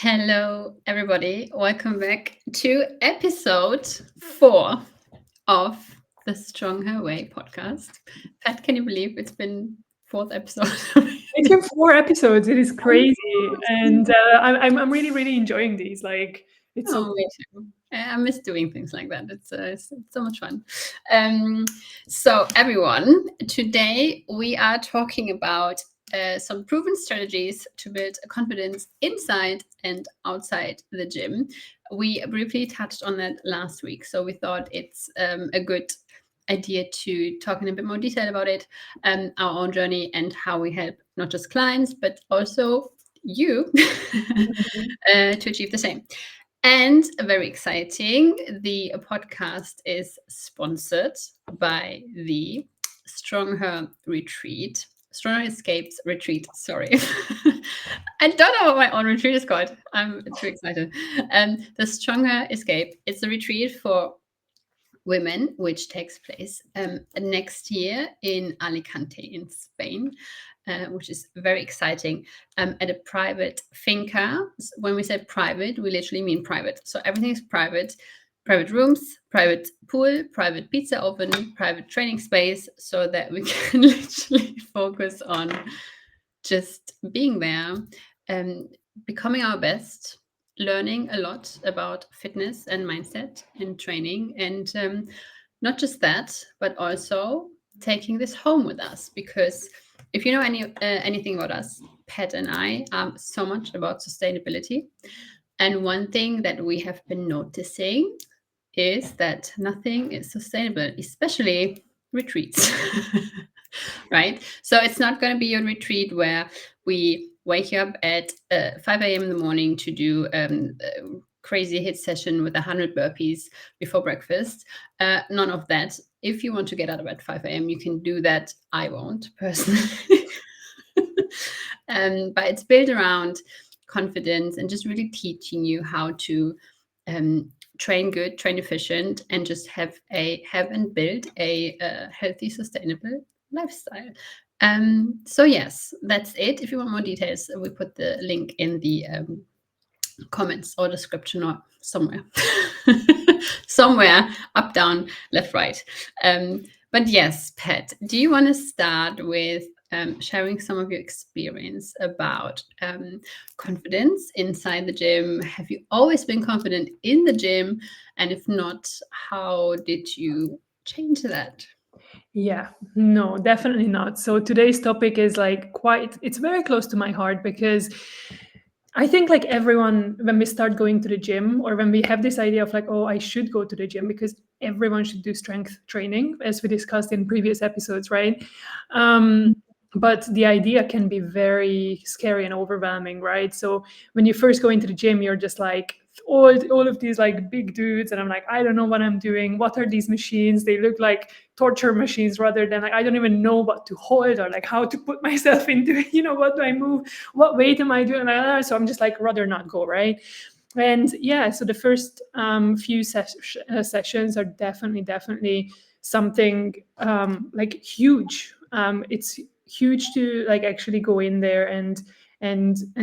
Hello, everybody. Welcome back to episode 4 of the Strong Her Way podcast. Pat, can you believe it's been fourth episode? It's been 4 episodes. It is crazy, and I'm really really enjoying these. Like it's so Oh, me too. I miss doing things like that. It's so much fun. So, everyone, today we are talking about some proven strategies to build confidence inside and outside the gym. We briefly touched on that last week, so we thought it's a good idea to talk in a bit more detail about it, our own journey, and how we help not just clients but also you to achieve the same. And very exciting, the podcast is sponsored by the Strong Her Retreat. Strong Her Escapes Retreat, sorry. I don't know what my own retreat is called. I'm too excited. The Strong Her Escape, it's a retreat for women, which takes place next year in Alicante in Spain, which is very exciting, at a private finca. When we say private, we literally mean private. So everything is private. Private rooms, private pool, private pizza oven, private training space, so that we can literally focus on just being there, becoming our best, learning a lot about fitness and mindset and training, and not just that, but also taking this home with us. Because if you know anything about us, Pat and I are so much about sustainability. And one thing that we have been noticing is that nothing is sustainable, especially retreats. Right? So it's not going to be a retreat where we wake you up at 5 a.m. in the morning to do a crazy hit session with 100 burpees before breakfast. None of that. If you want to get out of bed at 5 a.m., you can do that. I won't personally. But it's built around confidence and just really teaching you how to train good, train efficient, and just have and build a healthy, sustainable lifestyle. So yes, that's it. If you want more details, we put the link in the comments or description or somewhere. Somewhere up, down, left, right. But yes, Pat, do you want to start with sharing some of your experience about confidence inside the gym? Have you always been confident in the gym? And if not, how did you change that? Yeah, no, definitely not. So today's topic is like it's very close to my heart because I think like everyone, when we start going to the gym or when we have this idea of like, oh, I should go to the gym because everyone should do strength training, as we discussed in previous episodes, right? But the idea can be very scary and overwhelming, right? So when you first go into the gym, you're just like all of these like big dudes, and I'm like, I don't know what I'm doing. What are these machines? They look like torture machines rather than like I don't even know what to hold or like how to put myself into it. What do I move? What weight am I doing? So I'm just like rather not go, right? And yeah, so the first few sessions are definitely something like huge. It's huge to like actually go in there and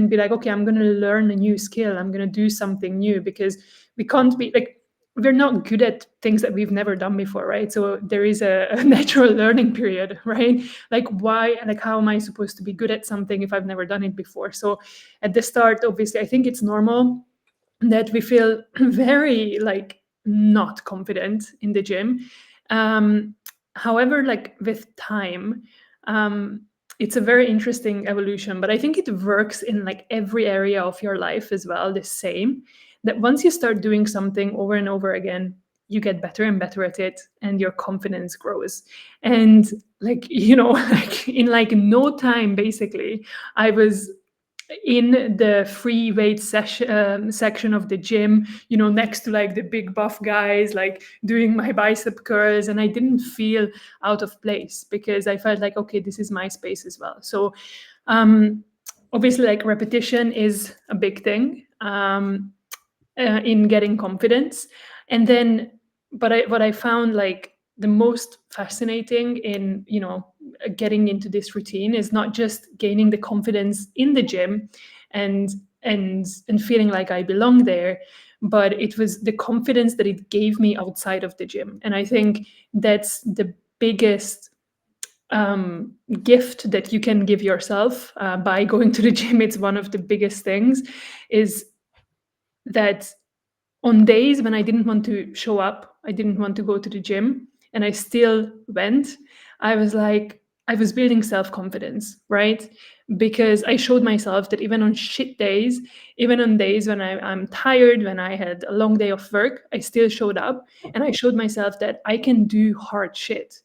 be like, okay, I'm going to learn a new skill. I'm going to do something new because we can't be like we're not good at things that we've never done before, right? So there is a natural learning period, right? Like why, like how am I supposed to be good at something if I've never done it before? So at the start, obviously, I think it's normal that we feel very like not confident in the gym. However, like with time, um, it's a very interesting evolution, but I think it works in like every area of your life as well, the same. That once you start doing something over and over again, you get better and better at it and your confidence grows. And like, like in like no time, basically, I was in the free weight section of the gym, next to like the big buff guys, like doing my bicep curls, and I didn't feel out of place because I felt like, okay, this is my space as well. So obviously, like repetition is a big thing in getting confidence. And then, what I found like the most fascinating in getting into this routine is not just gaining the confidence in the gym and and feeling like I belong there, but it was the confidence that it gave me outside of the gym. And I think that's the biggest gift that you can give yourself by going to the gym. It's one of the biggest things, is that on days when I didn't want to show up, I didn't want to go to the gym, and I still went, I was like, I was building self confidence, right? Because I showed myself that even on shit days, even on days when I'm tired, when I had a long day of work, I still showed up, and I showed myself that I can do hard shit.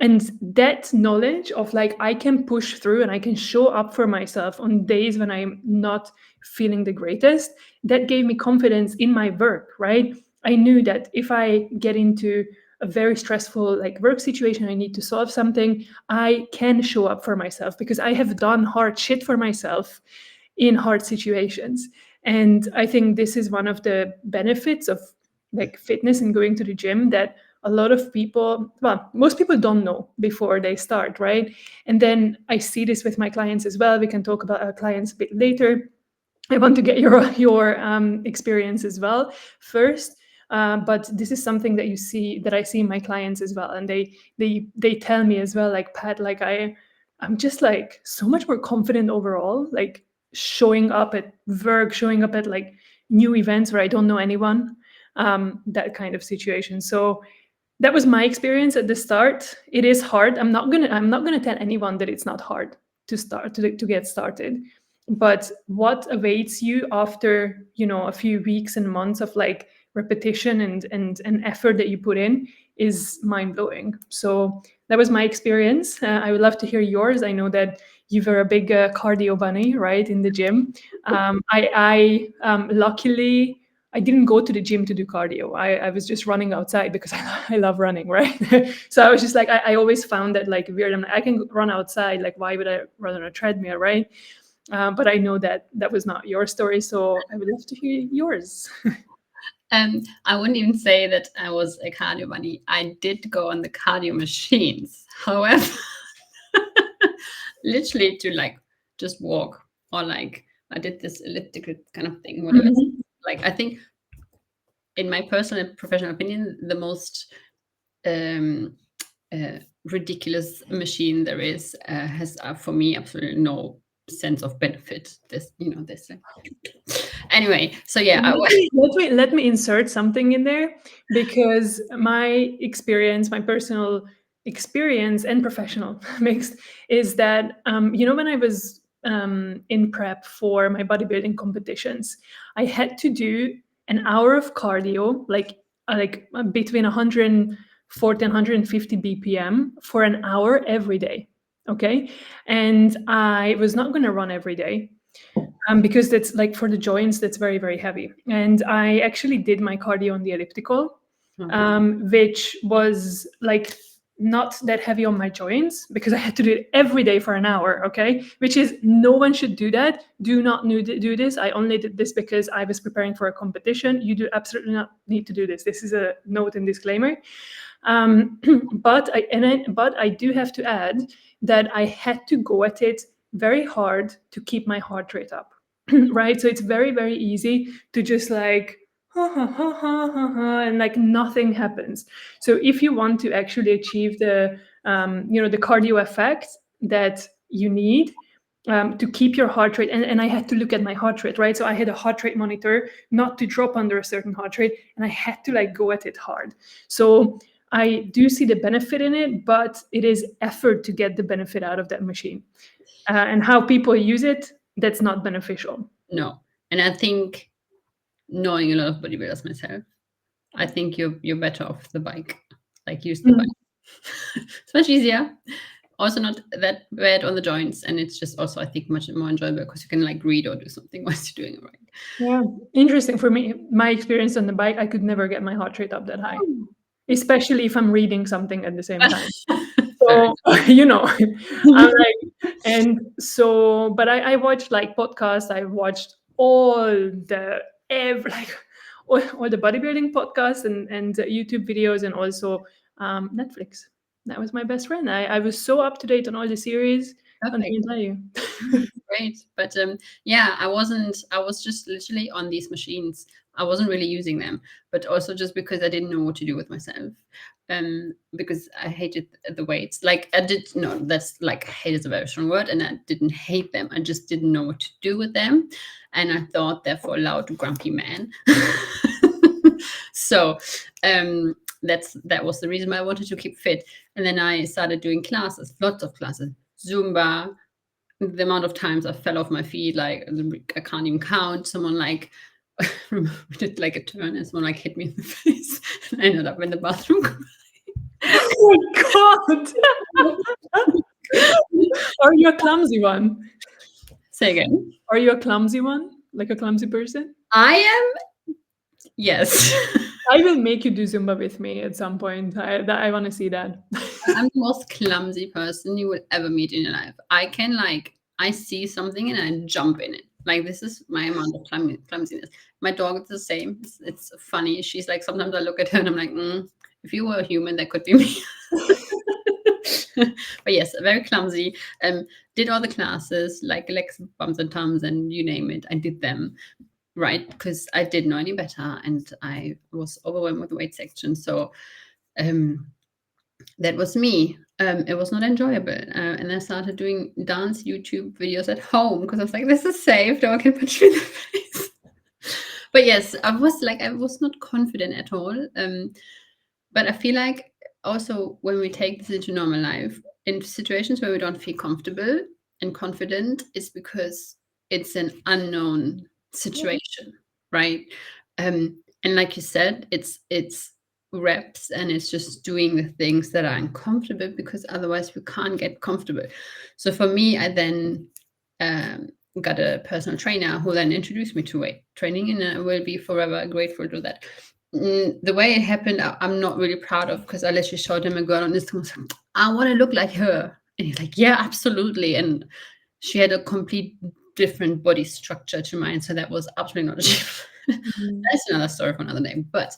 And that knowledge of like I can push through and I can show up for myself on days when I'm not feeling the greatest, that gave me confidence in my work, right? I knew that if I get into a very stressful like work situation, I need to solve something, I can show up for myself because I have done hard shit for myself in hard situations. And I think this is one of the benefits of like fitness and going to the gym, that a lot of people, well, most people don't know before they start, right? And then I see this with my clients as well. We can talk about our clients a bit later. I want to get your experience as well first. But this is something that you see, that I see in my clients as well, and they tell me as well, like, Pat, like I'm just like so much more confident overall, like showing up at work, showing up at like new events where I don't know anyone, that kind of situation. So that was my experience at the start. It is hard. I'm not gonna tell anyone that it's not hard to start to get started. But what awaits you after, a few weeks and months of like repetition and effort that you put in is mind blowing. So that was my experience. I would love to hear yours. I know that you were a big cardio bunny, right, in the gym. I luckily I didn't go to the gym to do cardio. I was just running outside because I love running, right? So I was just like, I always found that like weird. I'm like, I can run outside. Like, why would I run on a treadmill, right? But I know that that was not your story. So I would love to hear yours. I wouldn't even say that I was a cardio bunny. I did go on the cardio machines. However, literally to like just walk, or like I did this elliptical kind of thing, whatever. Mhm. Like I think, in my personal and professional opinion, the most um, ridiculous machine there is has for me absolutely no sense of benefit. This. Anyway, so yeah, Let me insert something in there, because my experience, my personal experience and professional mixed, is that when I was in prep for my bodybuilding competitions, I had to do an hour of cardio, like between 140 and 150 BPM for an hour every day. Okay, and I was not going to run every day, because that's like for the joints, that's very, very heavy. And I actually did my cardio on the elliptical, which was like not that heavy on my joints because I had to do it every day for an hour. Okay, which is, no one should do that. Do not do this. I only did this because I was preparing for a competition. You do absolutely not need to do this. This is a note and disclaimer. Um, but I do have to add that I had to go at it very hard to keep my heart rate up. Right, so it's very, very easy to just like ha, ha, ha, ha, ha, ha, and like nothing happens. So if you want to actually achieve the cardio effect that you need, to keep your heart rate, and I had to look at my heart rate, right? So I had a heart rate monitor not to drop under a certain heart rate, and I had to like go at it hard. So I do see the benefit in it, but it is effort to get the benefit out of that machine. And how people use it, that's not beneficial. no, and I think, knowing a lot of bodybuilders myself, I think you're better off the bike. Like, use the bike. It's much easier. Also not that bad on the joints, and it's just also, I think, much more enjoyable because you can like read or do something whilst you're doing it, right? Yeah, interesting. For me, my experience on the bike, I could never get my heart rate up that high, especially if I'm reading something at the same time. So I'm like, and so, but I watched like podcasts. I watched like all the bodybuilding podcasts and YouTube videos, and also Netflix. That was my best friend. I was so up to date on all the series. What Perfect. can I tell you? Great. But yeah, I was just literally on these machines. I wasn't really using them, but also just because I didn't know what to do with myself. Because I hated the weights. Like I did no, that's like hate is a very strong word, and I didn't hate them. I just didn't know what to do with them. And I thought they're for loud, grumpy men. So that was the reason why I wanted to keep fit. And then I started doing classes, lots of classes, Zumba. The amount of times I fell off my feet, like I can't even count. Someone like we did like a turn, and someone like hit me in the face, and I ended up in the bathroom. Oh my God! Are you a clumsy one? Say again. Are you a clumsy one? Like a clumsy person? I am. Yes. I will make you do Zumba with me at some point. I want to see that. I'm the most clumsy person you will ever meet in your life. I see something and I jump in it. Like this is my amount of clumsiness. My dog is the same. It's funny. She's like, sometimes I look at her and I'm like, if you were a human, that could be me. But yes, very clumsy. Did all the classes, like legs, bumps and tums, and you name it. I did them, right? Because I didn't know any better, and I was overwhelmed with the weight section. So that was me. It was not enjoyable, and I started doing dance YouTube videos at home because I was like, "This is safe. No one can punch me in the face." But yes, I was not confident at all. But I feel like also when we take this into normal life, in situations where we don't feel comfortable and confident, it's because it's an unknown situation, right? And like you said, it's reps and it's just doing the things that are uncomfortable because otherwise we can't get comfortable. So for me, I then got a personal trainer who then introduced me to weight training, and I will be forever grateful to that. The way it happened, I'm not really proud of because I literally showed him a girl on Instagram. I was like, I want to look like her, and he's like, yeah, absolutely. And she had a complete different body structure to mine, so that was absolutely not achievable. That's another story for another day. But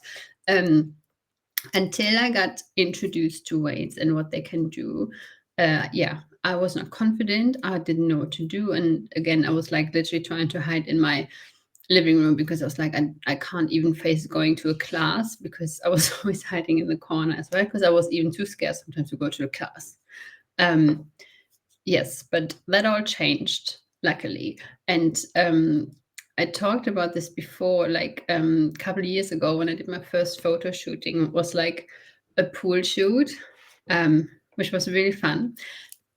until I got introduced to weights and what they can do, yeah, I was not confident. I didn't know what to do, and again, I was like literally trying to hide in my living room because I was like, I can't even face going to a class because I was always hiding in the corner as well because I was even too scared sometimes to go to a class. Yes, but that all changed, luckily. And I talked about this before, like a couple of years ago when I did my first photo shooting. It was like a pool shoot, which was really fun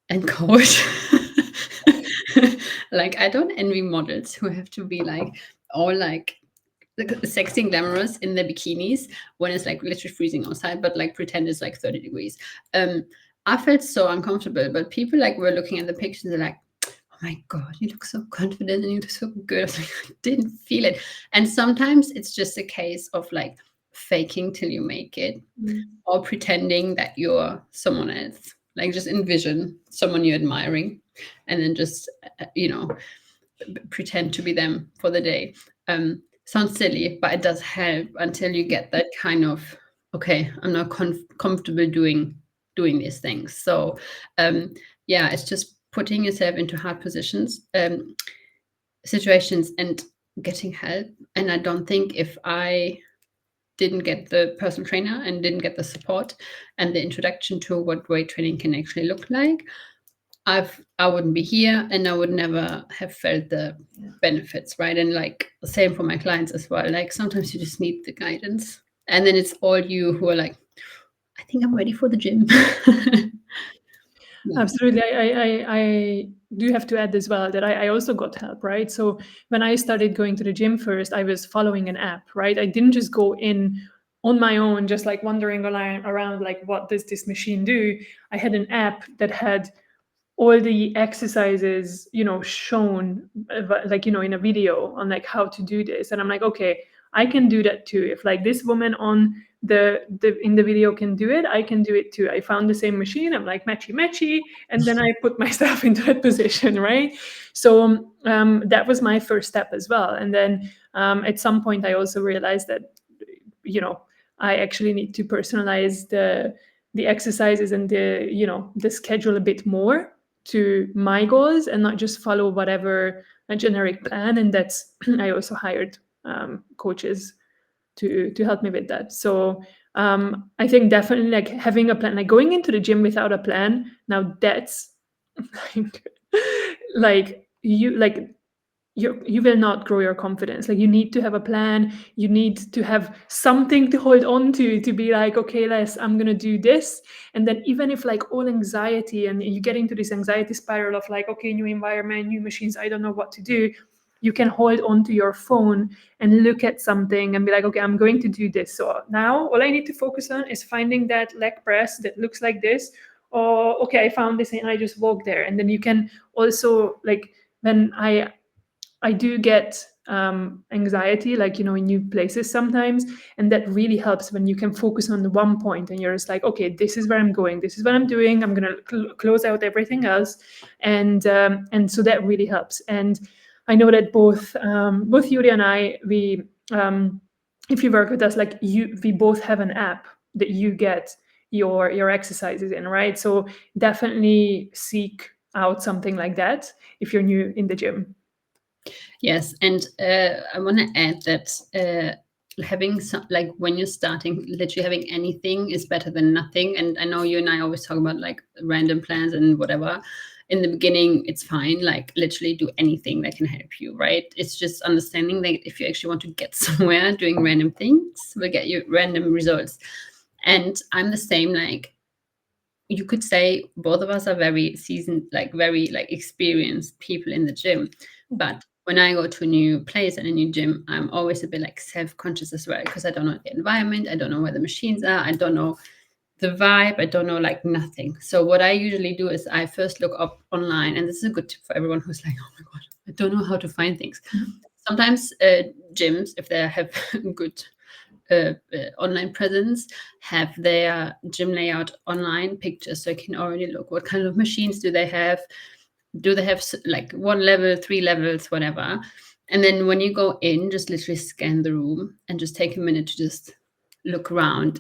and cold. Like I don't envy models who have to be like all like sexy and glamorous in their bikinis when it's like literally freezing outside, but like pretend it's like 30 degrees. I felt so uncomfortable, but people like were looking at the pictures and they're like, oh my God, you look so confident and you look so good. I was like, I didn't feel it. And sometimes it's just a case of like faking till you make it or pretending that you're someone else. Like just envision someone you're admiring and then just, pretend to be them for the day. Sounds silly, but it does help until you get that kind of, okay, I'm not comfortable doing these things. So yeah, it's just putting yourself into hard situations and getting help. And I don't think if I didn't get the personal trainer and didn't get the support and the introduction to what weight training can actually look like, I wouldn't be here and I would never have felt the benefits, right? And like same for my clients as well. Like sometimes you just need the guidance. And then it's all you who are like, I think I'm ready for the gym. Yeah. Absolutely. I do have to add as well that I also got help, right? So when I started going to the gym first, I was following an app, right? I didn't just go in on my own, just like wandering around, like, what does this machine do? I had an app that had all the exercises, shown, like, in a video on like how to do this. And I'm like, okay, I can do that too. If like this woman on the in the video can do it, I can do it too. I found the same machine. I'm like, matchy, and then I put myself into that position, right? So that was my first step as well. And then at some point, I also realized that, I actually need to personalize the exercises and the schedule a bit more to my goals and not just follow whatever a generic plan. And that's I also hired coaches to help me with that. So I think definitely like having a plan, like going into the gym without a plan, now that's like, like you will not grow your confidence. Like you need to have a plan, you need to have something to hold on to be like, okay, I'm gonna do this. And then even if like all anxiety and you get into this anxiety spiral of like, okay, new environment, new machines, I don't know what to do, you can hold on to your phone and look at something and be like, okay, I'm going to do this. So now all I need to focus on is finding that leg press that looks like this. Or okay, I found this and I just walk there. And then you can also like, when I do get anxiety, like, in new places sometimes. And that really helps when you can focus on the one point and you're just like, okay, this is where I'm going. This is what I'm doing. I'm going to close out everything else. And so that really helps. And I know that both Yuri and I, if you work with us, like we both have an app that you get your exercises in, right? So definitely seek out something like that if you're new in the gym. Yes, and I want to add that having some, like when you're starting, literally having anything is better than nothing. And I know you and I always talk about like random plans and whatever. In the beginning, it's fine. Like literally do anything that can help you, right? It's just understanding that if you actually want to get somewhere, doing random things will get you random results. And I'm the same. Like you could say both of us are very seasoned, like very like experienced people in the gym, but when I go to a new place and a new gym, I'm always a bit like self-conscious as well, because I don't know the environment, I don't know where the machines are, I don't know the vibe, I don't know like nothing. So what I usually do is I first look up online, and this is a good tip for everyone who's like, oh my god, I don't know how to find things. Sometimes gyms, if they have good online presence, have their gym layout online pictures, so you can already look what kind of machines do they have. Do they have like 1 level, 3 levels, whatever? And then when you go in, just literally scan the room and just take a minute to just look around.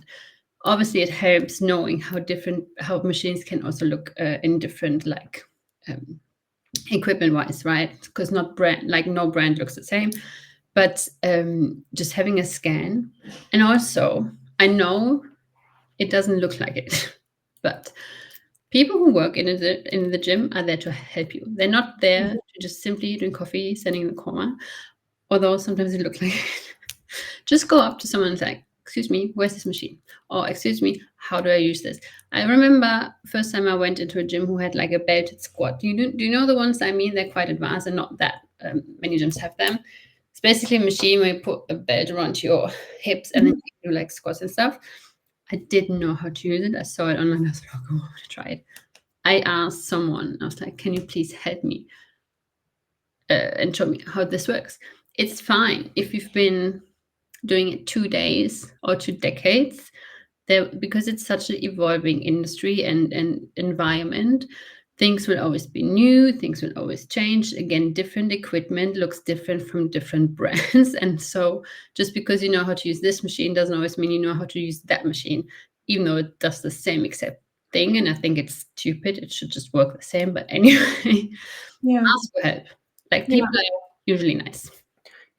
Obviously, it helps knowing how machines can also look in different like equipment wise, right? Because no brand looks the same. But just having a scan, and also I know it doesn't look like it, but people who work in the gym are there to help you. They're not there to just simply drink coffee, standing in the corner, although sometimes it looks like it. Just go up to someone and say, excuse me, where's this machine? Or excuse me, how do I use this? I remember first time I went into a gym who had like a belted squat. Do you know the ones I mean? They're quite advanced and not that many gyms have them. It's basically a machine where you put a belt around your hips and then you do like squats and stuff. I didn't know how to use it. I saw it online. I was like, oh, I want to try it. I asked someone, I was like, can you please help me and show me how this works? It's fine if you've been doing it 2 days or 2 decades, because it's such an evolving industry and environment. Things will always be new, things will always change. Again, different equipment looks different from different brands. And so just because you know how to use this machine doesn't always mean you know how to use that machine, even though it does the same exact thing. And I think it's stupid. It should just work the same. But anyway, ask for help. Like people are usually nice.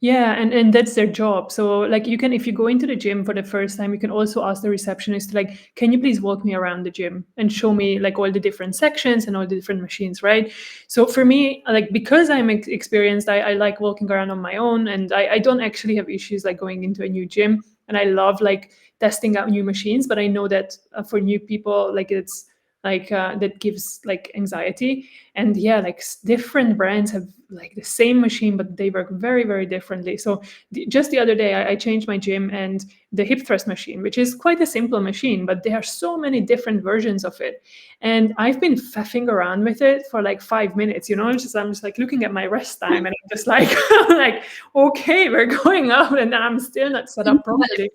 Yeah, and that's their job. So like you can, if you go into the gym for the first time, you can also ask the receptionist like, can you please walk me around the gym and show me like all the different sections and all the different machines, right? So for me, like because I'm experienced, I like walking around on my own, and I don't actually have issues like going into a new gym, and I love like testing out new machines. But I know that for new people, like it's like that gives like anxiety. And yeah, like different brands have like the same machine, but they work very, very differently. So just the other day I changed my gym, and the hip thrust machine, which is quite a simple machine, but there are so many different versions of it, and I've been faffing around with it for like 5 minutes. I'm just like looking at my rest time, and I'm just like like, okay, we're going out, and I'm still not set up properly.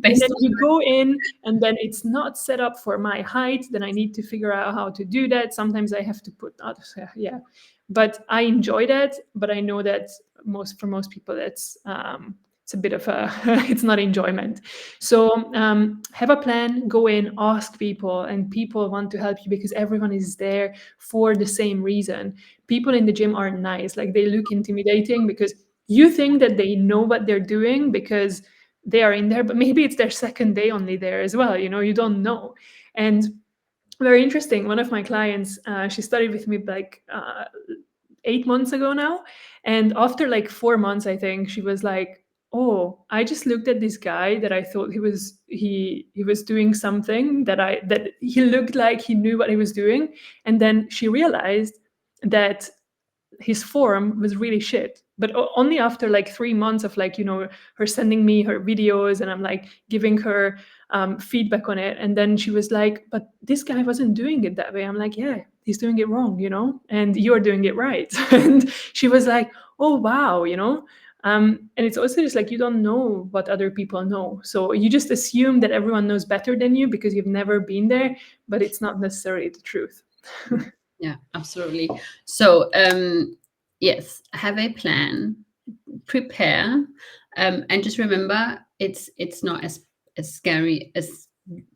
And then you go in, and then it's not set up for my height. Then I need to figure out how to do that. Sometimes I have to put yeah. But I enjoy that. But I know that for most people, it's a bit of a it's not enjoyment. So have a plan, go in, ask people, and people want to help you because everyone is there for the same reason. People in the gym are nice, like they look intimidating because you think that they know what they're doing because they are in there, but maybe it's their second day only there as well, you don't know. And very interesting, one of my clients, she studied with me like 8 months ago now, and after like 4 months, I think, she was like, oh, I just looked at this guy that I thought he was doing something that he looked like he knew what he was doing, and then she realized that his form was really shit. But only after like 3 months of like, her sending me her videos, and I'm like giving her feedback on it. And then she was like, but this guy wasn't doing it that way. I'm like, yeah, he's doing it wrong, and you're doing it right. And she was like, oh, wow, and it's also just like, you don't know what other people know. So you just assume that everyone knows better than you because you've never been there, but it's not necessarily the truth. Yeah, absolutely. So, yes, have a plan, prepare, and just remember, it's not as scary as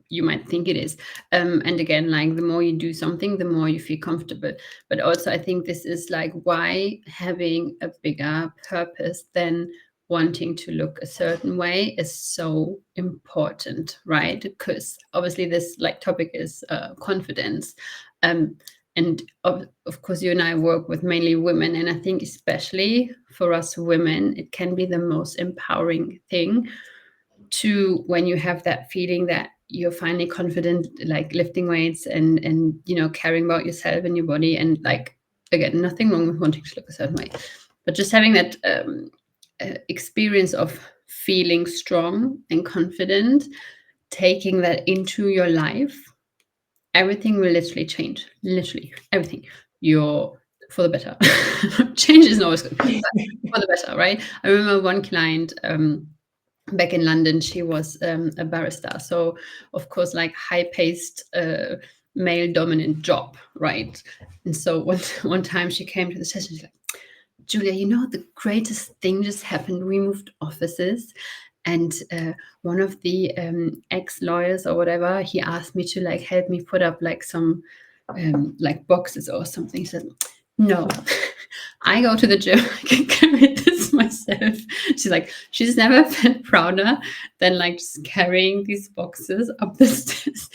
you might think it is. And again, like the more you do something, the more you feel comfortable. But also, I think this is like why having a bigger purpose than wanting to look a certain way is so important, right? Because obviously this like topic is confidence. And of course, you and I work with mainly women, and I think especially for us women, it can be the most empowering thing to when you have that feeling that you're finally confident, like lifting weights and caring about yourself and your body, and like again, nothing wrong with wanting to look a certain way, but just having that experience of feeling strong and confident, taking that into your life, everything will literally change. Literally everything. You're for the better. Change is not always good, but for the better, right? I remember one client back in London. She was a barista, so of course, like high-paced, male-dominant job, right? And so one time she came to the session. She's like, Julia, the greatest thing just happened. We moved offices, and one of the ex-lawyers or whatever, he asked me to like help me put up like some like boxes or something. He said, no, I go to the gym. I can carry this myself. She's never felt prouder than like just carrying these boxes up the stairs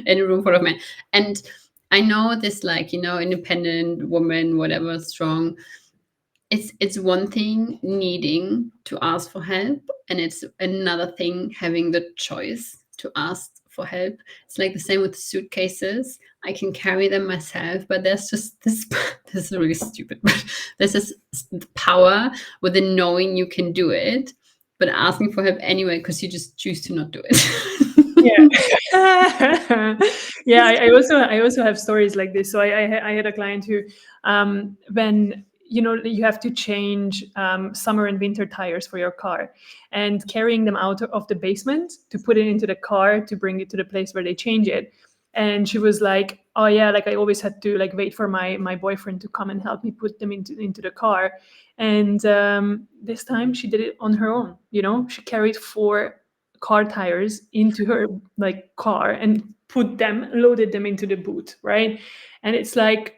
in a room full of men. And I know this, like, independent woman, whatever, strong. It's one thing needing to ask for help, and it's another thing having the choice to ask for help. It's like the same with suitcases. I can carry them myself, but there's just this this is really stupid, but there's this power within knowing you can do it, but asking for help anyway because you just choose to not do it. Yeah. Yeah, I also have stories like this. So I had a client who when you have to change summer and winter tires for your car, and carrying them out of the basement to put it into the car to bring it to the place where they change it. And she was like, oh yeah, like I always had to like wait for my boyfriend to come and help me put them into the car. And this time she did it on her own. She carried 4 car tires into her like car and loaded them into the boot, right? And it's like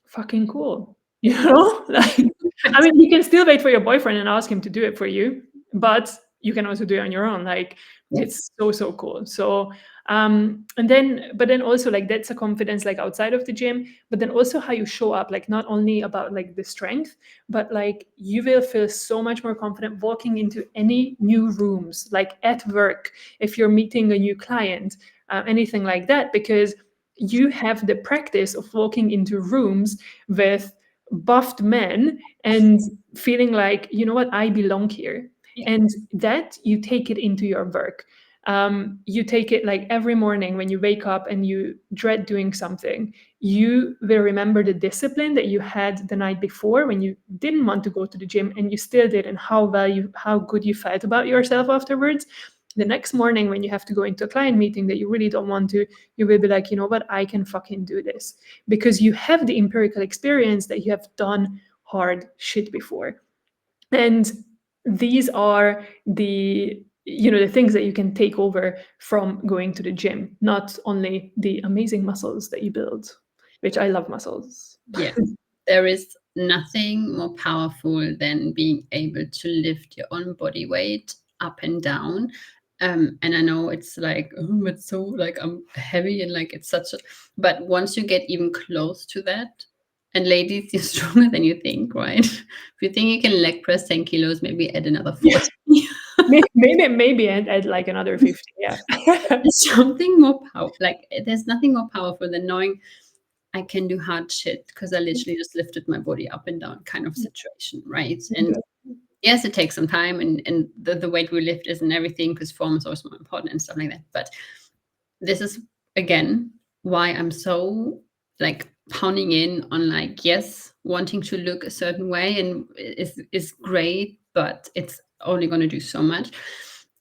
fucking cool. Like, I mean, you can still wait for your boyfriend and ask him to do it for you, but you can also do it on your own. Like, it's so cool. So but then also like that's a confidence like outside of the gym, but then also how you show up, like not only about like the strength, but like you will feel so much more confident walking into any new rooms, like at work, if you're meeting a new client, anything like that, because you have the practice of walking into rooms with buffed men and feeling like, you know what, I belong here. Yeah. And that you take it into your work. You take it like every morning when you wake up and you dread doing something, you will remember the discipline that you had the night before when you didn't want to go to the gym and you still did, and how good you felt about yourself afterwards. The next morning when you have to go into a client meeting that you really don't want to, you will be like, you know what, I can fucking do this, because you have the empirical experience that you have done hard shit before. And these are the the things that you can take over from going to the gym, not only the amazing muscles that you build, which I love muscles. Yeah. There is nothing more powerful than being able to lift your own body weight up and down. And I know it's like, oh, it's so like I'm heavy and like it's such a, but once you get even close to that, and ladies, you're stronger than you think, right? If you think you can leg press 10 kilos, maybe add another 40. Maybe add like another 50. Yeah. There's something more powerful. Like there's nothing more powerful than knowing I can do hard shit because I literally just lifted my body up and down kind of situation, right? And yes, it takes some time and the weight we lift isn't everything because form is always more important and stuff like that. But this is again why I'm so like pounding in on like, yes, wanting to look a certain way and is great, but it's only going to do so much.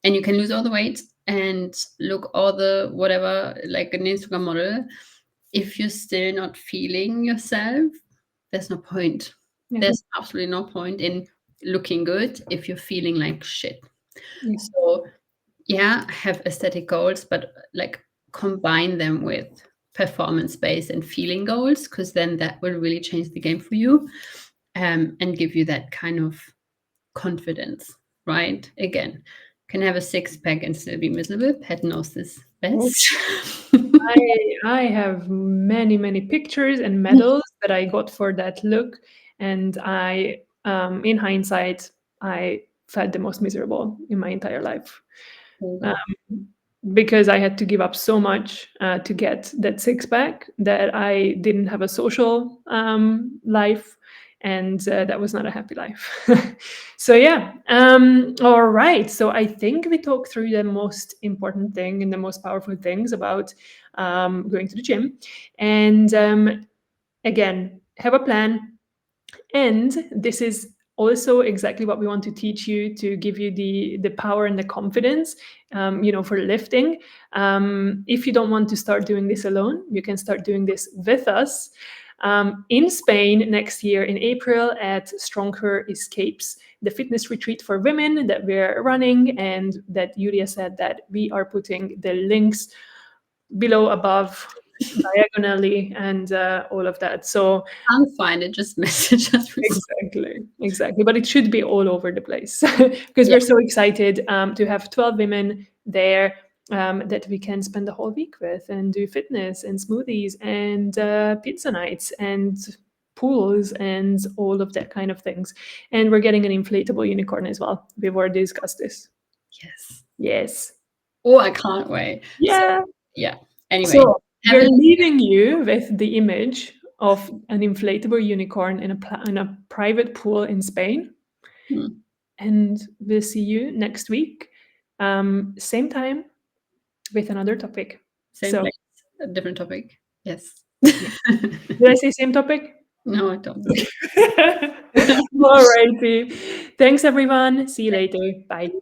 And you can lose all the weight and look all the whatever like an Instagram model. If you're still not feeling yourself, there's no point. Yeah. There's absolutely no point in looking good if you're feeling like shit. Yeah. So yeah, have aesthetic goals, but like combine them with performance based and feeling goals, because then that will really change the game for you, and give you that kind of confidence, right? Again, can have a six pack and still be miserable. Pat knows this best. I have many pictures and medals that I got for that look, and in hindsight, I felt the most miserable in my entire life. Because I had to give up so much to get that six pack that I didn't have a social life, and that was not a happy life. So yeah, all right. So I think we talked through the most important thing and the most powerful things about going to the gym, and again, have a plan. And this is also exactly what we want to teach you to give you the power and the confidence, for lifting. If you don't want to start doing this alone, you can start doing this with us in Spain next year in April at Stronger Escapes, the fitness retreat for women that we're running, and that Julia said that we are putting the links below, above, diagonally, and all of that. So Can't find it, just message us. exactly. But it should be all over the place because Yeah. we're so excited to have 12 women there that we can spend the whole week with and do fitness and smoothies and pizza nights and pools and all of that kind of things. And we're getting an inflatable unicorn as well. We've already discussed this. Yes. Yes. Oh, I can't wait. Yeah. So, yeah. Anyway, So have we're a- leaving you with the image of an inflatable unicorn in a private pool in Spain. Hmm. And we'll see you next week, same time, with another topic. Same So, place, a different topic. Yes. did I say same topic? No, I don't. All righty. Thanks, everyone. See you later. Bye.